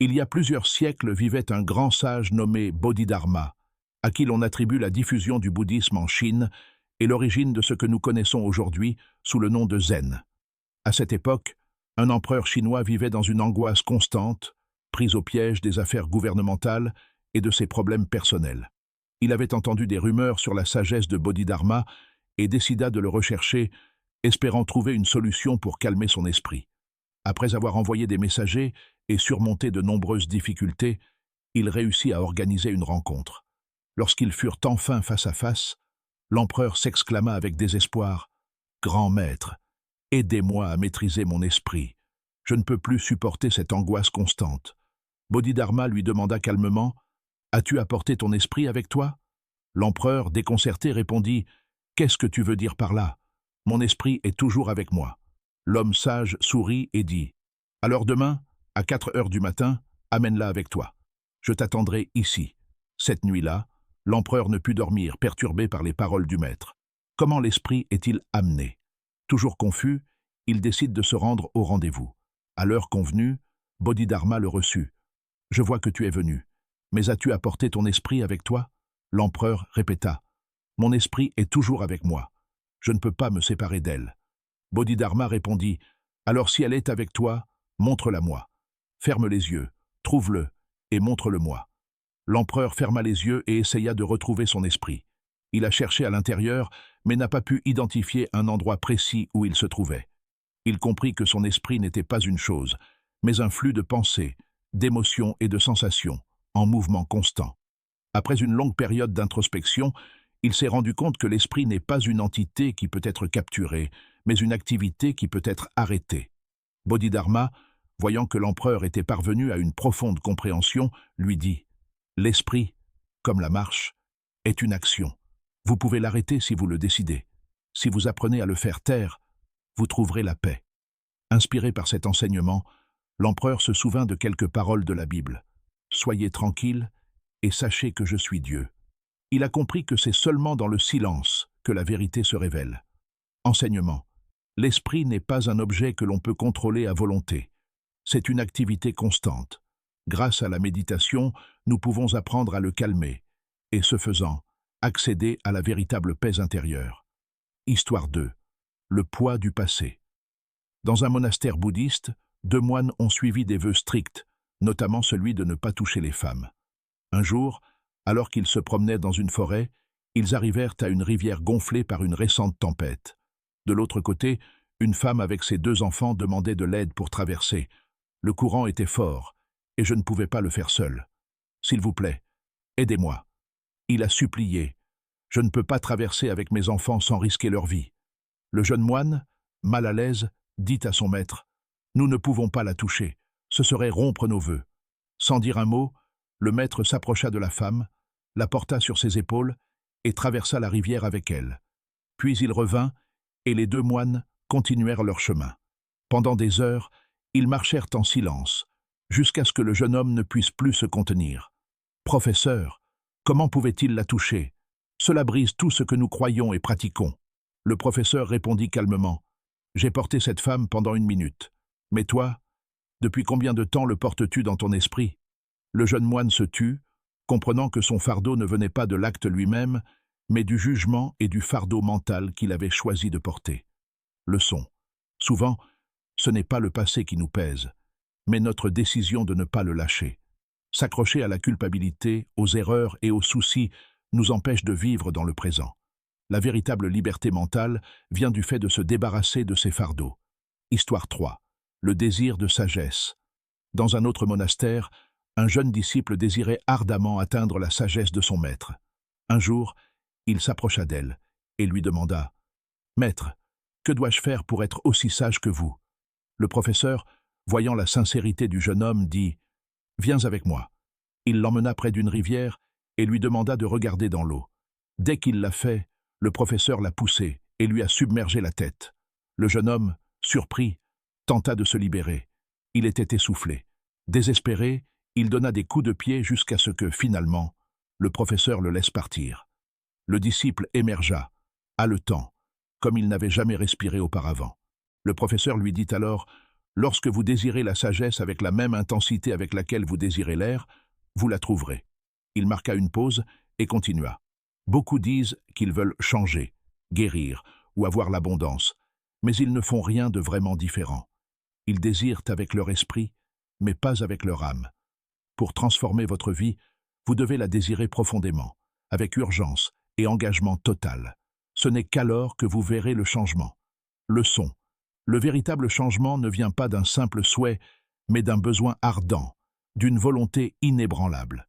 Il y a plusieurs siècles vivait un grand sage nommé Bodhidharma, à qui l'on attribue la diffusion du bouddhisme en Chine et l'origine de ce que nous connaissons aujourd'hui sous le nom de Zen. À cette époque, un empereur chinois vivait dans une angoisse constante, pris au piège des affaires gouvernementales et de ses problèmes personnels. Il avait entendu des rumeurs sur la sagesse de Bodhidharma et décida de le rechercher, espérant trouver une solution pour calmer son esprit. Après avoir envoyé des messagers et surmonté de nombreuses difficultés, il réussit à organiser une rencontre. Lorsqu'ils furent enfin face à face, l'empereur s'exclama avec désespoir : « Grand maître, aidez-moi à maîtriser mon esprit. Je ne peux plus supporter cette angoisse constante. » Bodhidharma lui demanda calmement : « As-tu apporté ton esprit avec toi ?» L'empereur, déconcerté, répondit : « Qu'est-ce que tu veux dire par là ? Mon esprit est toujours avec moi. » L'homme sage sourit et dit : « Alors demain, à 4 heures du matin, amène-la avec toi. Je t'attendrai ici. » Cette nuit-là, l'empereur ne put dormir, perturbé par les paroles du maître. Comment l'esprit est-il amené ? Toujours confus, il décide de se rendre au rendez-vous. À l'heure convenue, Bodhidharma le reçut. « Je vois que tu es venu. Mais as-tu apporté ton esprit avec toi ?» L'empereur répéta : « Mon esprit est toujours avec moi. Je ne peux pas me séparer d'elle. » Bodhidharma répondit : « Alors si elle est avec toi, montre-la-moi. Ferme les yeux, trouve-le, et montre-le-moi. » L'empereur ferma les yeux et essaya de retrouver son esprit. Il a cherché à l'intérieur, mais n'a pas pu identifier un endroit précis où il se trouvait. Il comprit que son esprit n'était pas une chose, mais un flux de pensées, d'émotions et de sensations, en mouvement constant. Après une longue période d'introspection, il s'est rendu compte que l'esprit n'est pas une entité qui peut être capturée, mais une activité qui peut être arrêtée. Bodhidharma, voyant que l'empereur était parvenu à une profonde compréhension, lui dit : « L'esprit, comme la marche, est une action. Vous pouvez l'arrêter si vous le décidez. Si vous apprenez à le faire taire, vous trouverez la paix. » Inspiré par cet enseignement, l'empereur se souvint de quelques paroles de la Bible. « Soyez tranquille et sachez que je suis Dieu. » Il a compris que c'est seulement dans le silence que la vérité se révèle. Enseignement. L'esprit n'est pas un objet que l'on peut contrôler à volonté. C'est une activité constante. Grâce à la méditation, nous pouvons apprendre à le calmer et, ce faisant, accéder à la véritable paix intérieure. Histoire 2. Le poids du passé. Dans un monastère bouddhiste, 2 moines ont suivi des vœux stricts, notamment celui de ne pas toucher les femmes. Un jour, alors qu'ils se promenaient dans une forêt, ils arrivèrent à une rivière gonflée par une récente tempête. De l'autre côté, une femme avec ses 2 enfants demandait de l'aide pour traverser. Le courant était fort, et je ne pouvais pas le faire seul. « S'il vous plaît, aidez-moi. » Il a supplié. « Je ne peux pas traverser avec mes enfants sans risquer leur vie. » Le jeune moine, mal à l'aise, dit à son maître : « Nous ne pouvons pas la toucher. Ce serait rompre nos vœux. » Sans dire un mot, le maître s'approcha de la femme, la porta sur ses épaules et traversa la rivière avec elle. Puis il revint, et les 2 moines continuèrent leur chemin. Pendant des heures, ils marchèrent en silence, jusqu'à ce que le jeune homme ne puisse plus se contenir. « Professeur, comment pouvait-il la toucher ? Cela brise tout ce que nous croyons et pratiquons. » Le professeur répondit calmement : « J'ai porté cette femme pendant 1 minute. Mais toi, depuis combien de temps le portes-tu dans ton esprit ?» Le jeune moine se tut, comprenant que son fardeau ne venait pas de l'acte lui-même, mais du jugement et du fardeau mental qu'il avait choisi de porter. Leçon. Souvent, ce n'est pas le passé qui nous pèse, mais notre décision de ne pas le lâcher. S'accrocher à la culpabilité, aux erreurs et aux soucis nous empêche de vivre dans le présent. La véritable liberté mentale vient du fait de se débarrasser de ces fardeaux. Histoire 3. Le désir de sagesse. Dans un autre monastère, un jeune disciple désirait ardemment atteindre la sagesse de son maître. Un jour, il s'approcha d'elle et lui demanda : « Maître, que dois-je faire pour être aussi sage que vous ?» Le professeur, voyant la sincérité du jeune homme, dit : « Viens avec moi. » Il l'emmena près d'une rivière et lui demanda de regarder dans l'eau. Dès qu'il l'a fait, le professeur l'a poussé et lui a submergé la tête. Le jeune homme, surpris, tenta de se libérer. Il était essoufflé. Désespéré, il donna des coups de pied jusqu'à ce que, finalement, le professeur le laisse partir. Le disciple émergea, haletant, comme il n'avait jamais respiré auparavant. Le professeur lui dit alors : Lorsque vous désirez la sagesse avec la même intensité avec laquelle vous désirez l'air, vous la trouverez. Il marqua une pause et continua. Beaucoup disent qu'ils veulent changer, guérir ou avoir l'abondance, mais ils ne font rien de vraiment différent. Ils désirent avec leur esprit, mais pas avec leur âme. Pour transformer votre vie, vous devez la désirer profondément, avec urgence et engagement total. Ce n'est qu'alors que vous verrez le changement. Leçon. Le véritable changement ne vient pas d'un simple souhait, mais d'un besoin ardent, d'une volonté inébranlable.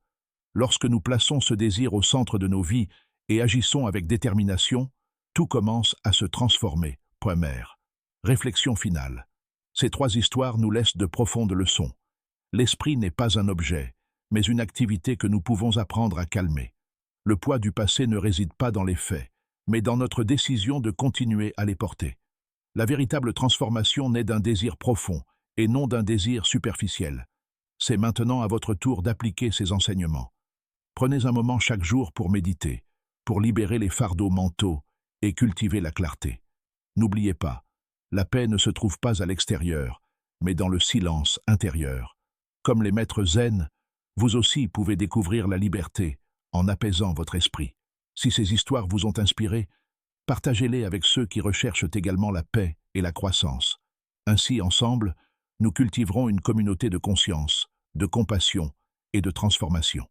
Lorsque nous plaçons ce désir au centre de nos vies et agissons avec détermination, tout commence à se transformer. Point mère. Réflexion finale. Ces 3 histoires nous laissent de profondes leçons. L'esprit n'est pas un objet, mais une activité que nous pouvons apprendre à calmer. Le poids du passé ne réside pas dans les faits, mais dans notre décision de continuer à les porter. La véritable transformation naît d'un désir profond et non d'un désir superficiel. C'est maintenant à votre tour d'appliquer ces enseignements. Prenez un moment chaque jour pour méditer, pour libérer les fardeaux mentaux et cultiver la clarté. N'oubliez pas, la paix ne se trouve pas à l'extérieur, mais dans le silence intérieur. Comme les maîtres zen, vous aussi pouvez découvrir la liberté en apaisant votre esprit. Si ces histoires vous ont inspiré, partagez-les avec ceux qui recherchent également la paix et la croissance. Ainsi, ensemble, nous cultiverons une communauté de conscience, de compassion et de transformation.